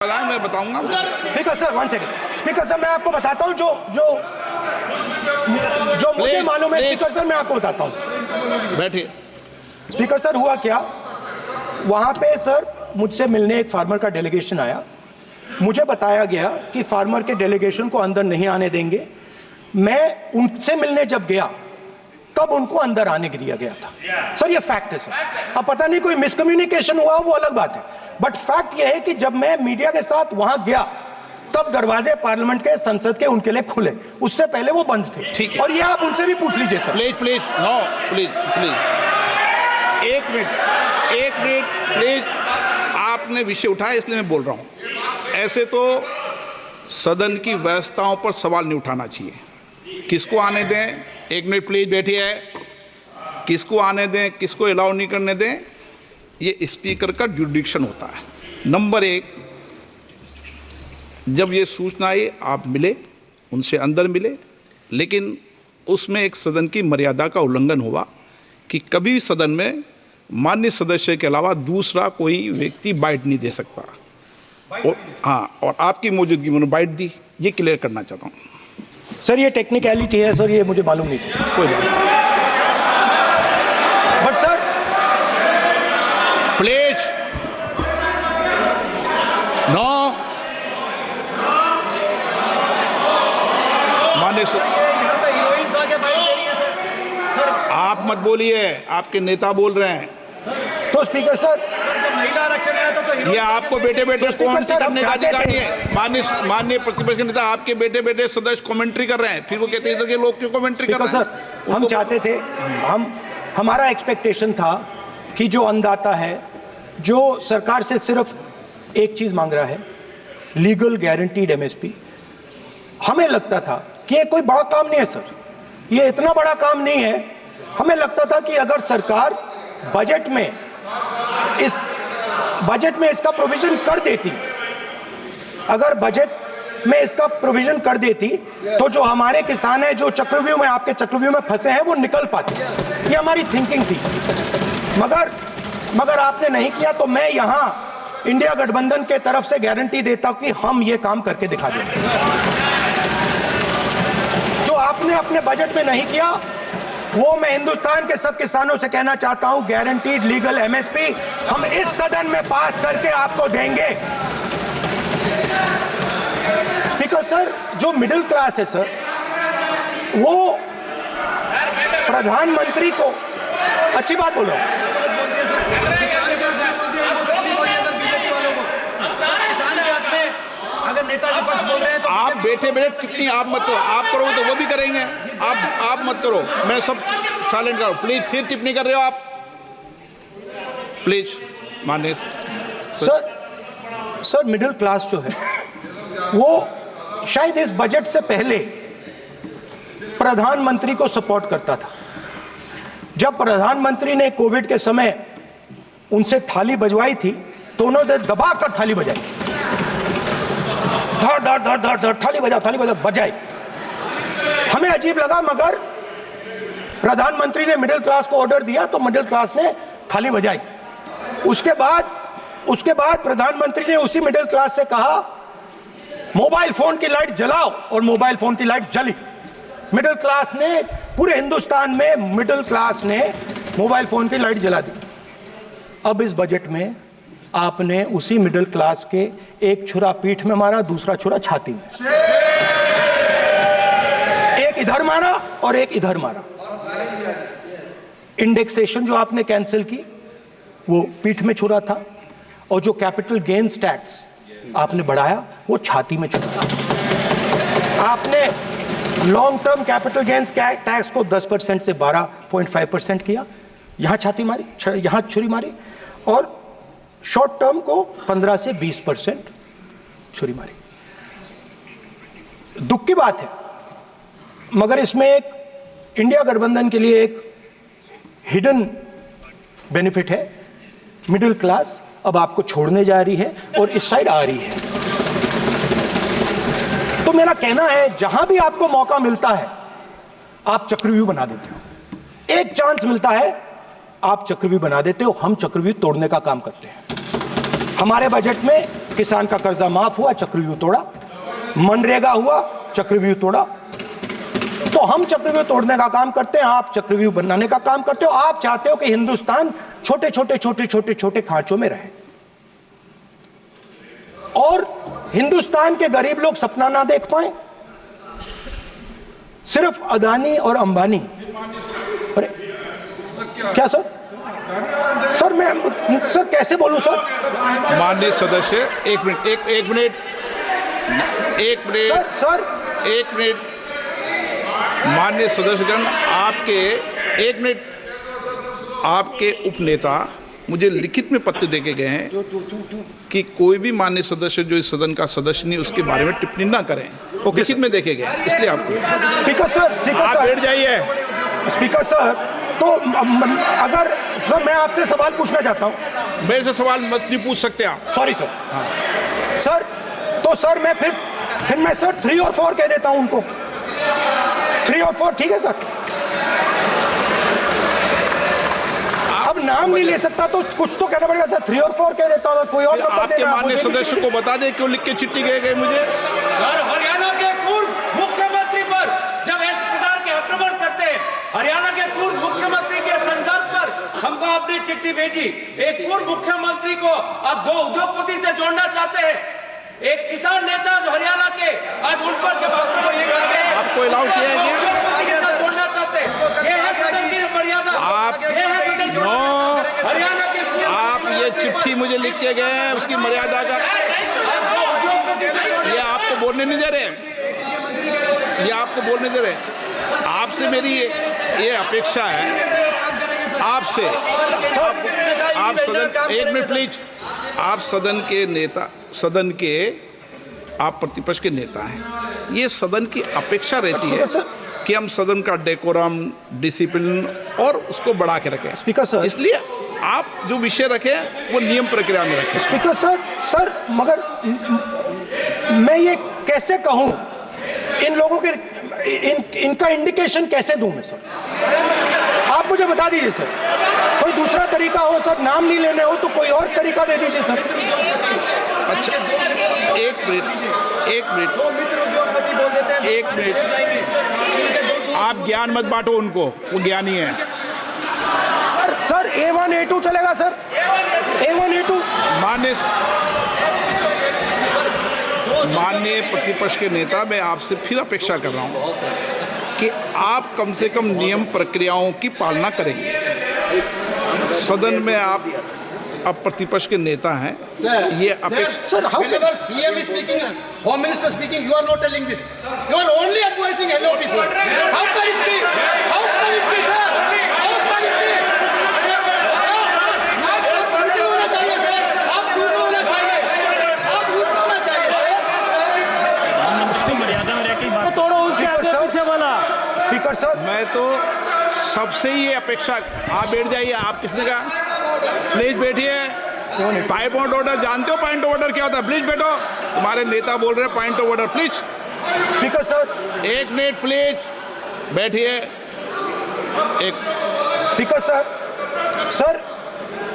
मैं बताऊंगा। Speaker sir, one second. Speaker sir, मैं आपको बताता हूं जो जो जो मुझे मालूम है। स्पीकर सर, मैं आपको बताता हूं। बैठिए। स्पीकर सर, हुआ क्या, वहां पे सर मुझसे मिलने एक फार्मर का डेलीगेशन आया। मुझे बताया गया कि फार्मर के डेलीगेशन को अंदर नहीं आने देंगे। मैं उनसे मिलने जब गया तब उनको अंदर आने दिया गया था। सर ये फैक्ट है सर। अब पता नहीं कोई मिसकम्युनिकेशन हुआ, वो अलग बात है, बट फैक्ट ये है कि जब मैं मीडिया के साथ वहां गया तब दरवाजे पार्लियामेंट के, संसद के उनके लिए खुले, उससे पहले वो बंद थे। ठीक है। और ये आप उनसे भी पूछ लीजिए sir. Please please no please please एक मिनट प्लीज। आपने विषय उठाया इसलिए मैं बोल रहा हूं। ऐसे तो सदन की व्यवस्थाओं पर सवाल नहीं उठाना चाहिए। किसको आने दें, एक मिनट प्लीज बैठिए। किसको आने दें, किसको अलाउ नहीं करने दें, ये स्पीकर का जुडिक्शन होता है। नंबर एक, जब ये सूचना आई आप मिले, उनसे अंदर मिले, लेकिन उसमें एक सदन की मर्यादा का उल्लंघन हुआ कि कभी भी सदन में माननीय सदस्य के अलावा दूसरा कोई व्यक्ति बाइट नहीं दे सकता। और हाँ, और आपकी मौजूदगी में बाइट दी, ये क्लियर करना चाहता हूँ। सर ये टेक्निकलिटी है सर, ये मुझे मालूम नहीं थी। कोई बात नहीं, बट सर प्लीज नो। माननीय सर आप मत बोलिए, आपके नेता बोल रहे हैं। तो स्पीकर सर, जब महिला आरक्षण आया था तो ये आपको बेटे बेटे तो स्पीकर सर, हम करने का चाहते अधिकार थे। है। माननीय प्रतिपक्ष के नेता आपके बेटे बेटे सदस्य कमेंट्री कर रहे हैं, फिर वो कहते हैं कि लोग क्यों कमेंट्री कर स्पीकर रहे हैं। सर, हम चाहते थे, हमारा एक्सपेक्टेशन था कि जो अन्नदाता है, जो सरकार से सिर्फ एक चीज मांग रहा है, लीगल गारंटीड एमएसपी। हमें लगता था कि ये कोई बड़ा काम नहीं है सर, ये इतना बड़ा काम नहीं है। हमें लगता था कि अगर सरकार बजट में इसका प्रोविजन कर देती, अगर बजट में इसका प्रोविजन कर देती तो जो हमारे किसान हैं, जो चक्रव्यूह में, आपके चक्रव्यूह में फंसे हैं, वो निकल पाते। ये हमारी थिंकिंग थी, मगर आपने नहीं किया। तो मैं यहां इंडिया गठबंधन के तरफ से गारंटी देता हूं कि हम ये काम करके दिखा देंगे। जो आपने अपने बजट में नहीं किया, वो मैं हिंदुस्तान के सब किसानों से कहना चाहता हूं, गारंटीड लीगल एमएसपी हम इस सदन में पास करके आपको देंगे। स्पीकर सर, जो मिडिल क्लास है सर, वो प्रधानमंत्री को, अच्छी बात बोलो, अगर नेता विपक्ष बोल रहे हैं तो आप बैठे बैठे टिप्पणी आप मत करो। आप करोगे तो वो भी करेंगे। आप मत करो, मैं सब साइलेंट करो। प्लीज फिर टिप्पणी कर रहे हो आप, प्लीज। माननीय सर मिडिल क्लास जो है वो शायद इस बजट से पहले प्रधानमंत्री को सपोर्ट करता था। जब प्रधानमंत्री ने कोविड के समय उनसे थाली बजवाई थी तो उन्होंने दबाकर थाली बजाई, धड़ धड़ धड़ धड़ धड़, थाली बजा बजाई। हमें अजीब लगा, मगर प्रधानमंत्री ने मिडिल क्लास को ऑर्डर दिया तो मिडिल क्लास ने थाली बजाई। उसके बाद प्रधानमंत्री ने उसी मिडिल क्लास से कहा, मोबाइल फोन की लाइट जलाओ, और मोबाइल फोन की लाइट जली। मिडिल क्लास ने, पूरे हिंदुस्तान में मिडिल क्लास ने मोबाइल फोन की लाइट जला दी। अब इस बजट में आपने उसी मिडिल क्लास के एक छुरा पीठ में मारा, दूसरा छुरा छाती में, एक इधर मारा और एक इधर मारा। इंडेक्सेशन जो आपने कैंसिल की वो पीठ में छुरा था, और जो कैपिटल गेन्स टैक्स आपने बढ़ाया वो छाती में छुरा था। आपने long term capital gains tax को 10% से 12.5% किया, यहां छाती मारी, यहां छुरी मारी, और शॉर्ट टर्म को 15 से 20% छुरी मारी। दुख की बात है, मगर इसमें एक इंडिया गठबंधन के लिए एक हिडन बेनिफिट है। मिडिल क्लास अब आपको छोड़ने जा रही है और इस साइड आ रही है। तो मेरा कहना है, जहां भी आपको मौका मिलता है आप चक्रव्यूह बना देते हो। एक चांस मिलता है आप चक्रव्यूह बना देते हो, हम चक्रव्यूह तोड़ने का काम करते हैं। हमारे बजट में किसान का कर्जा माफ हुआ, चक्रव्यूह तोड़ा। मनरेगा हुआ, चक्रव्यूह तोड़ा। तो हम चक्रव्यूह तोड़ने का काम करते हैं, आप चक्रव्यूह बनाने का काम करते हो। आप चाहते हो कि हिंदुस्तान छोटे छोटे छोटे छोटे छोटे खांचों में रहे और हिंदुस्तान के गरीब लोग सपना ना देख पाए। सिर्फ अदानी और अंबानी। अरे क्या सर? सर मैं सर कैसे बोलूं सर? माननीय सदस्य, एक मिनट, एक मिनट सर एक मिनट। माननीय सदस्यगण, आपके उपनेता मुझे लिखित में पत्र देके गए हैं कि कोई भी माननीय सदस्य जो इस सदन का सदस्य नहीं उसके बारे में टिप्पणी ना करें। लिखित में देखे गए, इसलिए आपको। स्पीकर सर आप बैठ जाइए। स्पीकर सर, तो अगर सर मैं आपसे सवाल पूछना चाहता हूं। मेरे से सवाल मत नहीं पूछ सकते आप। Sorry sir. सर तो सर मैं फिर मैं सर 3 और 4 कह देता हूं उनको। 3 और 4 ठीक है सर? अब नाम नहीं ले सकता तो कुछ तो कहना पड़ेगा सर। 3 और 4 कह देता हूं, कोई और नंबर आपके देना। माननीय सदस्य को बता दें क्यों लिख के चिट्ठी गए मुझे। सर, हरियाणा के पूर्व मुख्यमंत्री पर जब इस प्रकार के आक्रमण करते हैं, हरियाणा के पूर्व मुख्यमंत्री के संदर्भ पर हमको अपनी चिट्ठी भेजी। एक पूर्व मुख्यमंत्री को आप 2 उद्योगपति से जोड़ना चाहते हैं, एक किसान नेता जो हरियाणा के, आज उन पर जब आपको अलाउ किया है क्या? जोड़ना चाहते हैं, ये है सदन की मर्यादा। हरियाणा के आप ये चिट्ठी मुझे लिख के गए हैं, उसकी मर्यादा का ये आपको बोलने नहीं दे रहे। ये आपको बोलने दे रहे। आपसे मेरी ये अपेक्षा है आपसे। आप सदन, एक मिनट प्लीज। आप सदन के नेता, सदन के आप प्रतिपक्ष के नेता हैं। ये सदन की अपेक्षा रहती है कि हम सदन का डेकोरम, डिसिप्लिन और उसको बढ़ा के रखें। स्पीकर सर, इसलिए आप जो विषय रखें वो नियम प्रक्रिया में रखें। स्पीकर सर मगर मैं ये कैसे कहूं? इन लोगों के इनका इंडिकेशन कैसे दूं मैं सर? आप मुझे बता दीजिए सर। कोई दूसरा तरीका हो सर, नाम नहीं लेने हो तो कोई और तरीका दे दीजिए सर। अच्छा, एक मिनट। आप ज्ञान मत बांटो उनको, वो ज्ञानी है। सर A1 A2 चलेगा सर? A1 A2। माननीय प्रतिपक्ष के नेता, मैं आपसे फिर अपेक्षा कर रहा हूं कि आप कम से कम नियम प्रक्रियाओं की पालना करेंगे। सदन में आप अब प्रतिपक्ष के नेता हैं, ये अपेक्षा। Sir how PM is speaking, Home Minister speaking, you are not telling this. You are only advising LOP, sir. How can it be? How can it be, sir? How can it be? आप duty होना चाहिए sir, आप duty होना चाहिए, आप duty होना चाहिए। तोड़ो उसके आगे पीछे वाला। स्पीकर सर, मैं तो सबसे ये अपेक्षा। आप बैठ जाइए। आप किसने कहा? प्लीज बैठिए। पॉइंट ऑफ ऑर्डर जानते हो? पॉइंट ऑफ ऑर्डर क्या होता है? प्लीज बैठो। तुम्हारे नेता बोल रहे हैं point of order, please. Speaker sir, एक मिनट प्लीज बैठिए। एक स्पीकर सर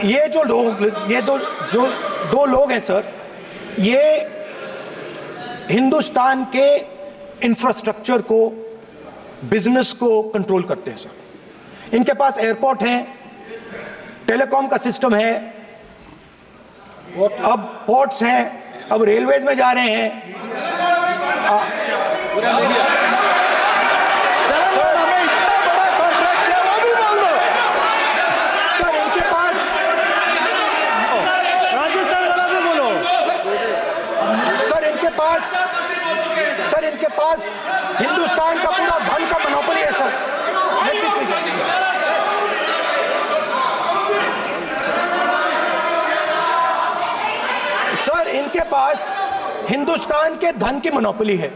ये जो लोग, ये दो लोग हैं सर, ये हिंदुस्तान के इंफ्रास्ट्रक्चर को, बिजनेस को कंट्रोल करते हैं सर। इनके पास एयरपोर्ट है, टेलीकॉम का सिस्टम है, अब पोर्ट्स हैं, अब रेलवेज में जा रहे हैं। सर हमें इतना बड़ा कॉन्ट्रैक्ट है, वो भी बोल दो सर। इनके पास राजस्थान वाला भी बोलो। सर इनके पास हिंदुस्तान का पूरा धन का मोनोपोली है सर। सर इनके पास हिंदुस्तान के धन की मोनोपोली है।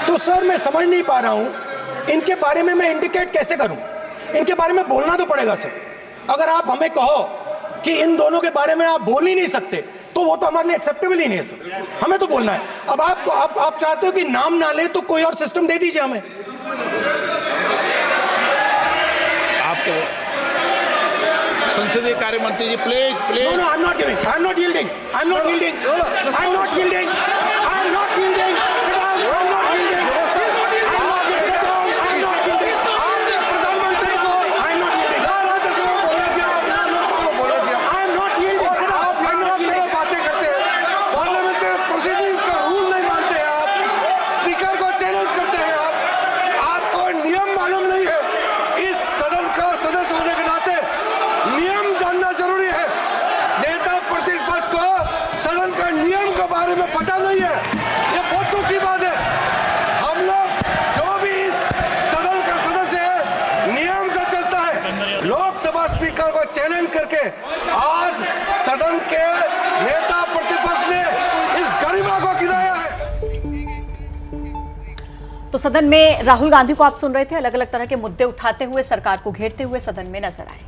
तो सर मैं समझ नहीं पा रहा हूं इनके बारे में मैं इंडिकेट कैसे करूं? इनके बारे में बोलना तो पड़ेगा सर। अगर आप हमें कहो कि इन दोनों के बारे में आप बोल ही नहीं सकते तो वो तो हमारे लिए एक्सेप्टेबल ही नहीं है सर। हमें तो बोलना है। अब आप चाहते हो कि नाम ना ले तो कोई और सिस्टम दे दीजिए हमें। आपको संसदीय कार्य मंत्री जी please No, please no, I'm not giving. I'm not yielding. I'm not yielding. I'm not yielding. I'm not yielding. Sit down. I'm not yielding. I'm not yielding. Sit down. I'm not yielding. आपने प्रधानमंत्री को I'm not yielding. ना राज्यसभा बोला दिया, ना लोकसभा बोला दिया। I'm not yielding. Sit down. आप I'm not लोकसभा yielding. बातें करते हैं, पार्लियामेंट्री प्रोसीडिंग्स का रूल नहीं मानते हैं आप, स्पीकर को चैलेंज करते हैं आप, आपको नियम मालूम नहीं है। इस सदन का सदस्य होने के नाते नियम जानना जरूरी है। नेता प्रतिपक्ष को सदन का नियम के बारे में पता नहीं है, ये बहुत दुख की बात है। हम लोग जो भी इस सदन का सदस्य है नियम से चलता है। लोकसभा स्पीकर को चैलेंज करके आज सदन के नेता प्रतिपक्ष ने इस गरिमा को गिराया है। तो सदन में राहुल गांधी को आप सुन रहे थे, अलग अलग तरह के मुद्दे उठाते हुए सरकार को घेरते हुए सदन में नजर आए।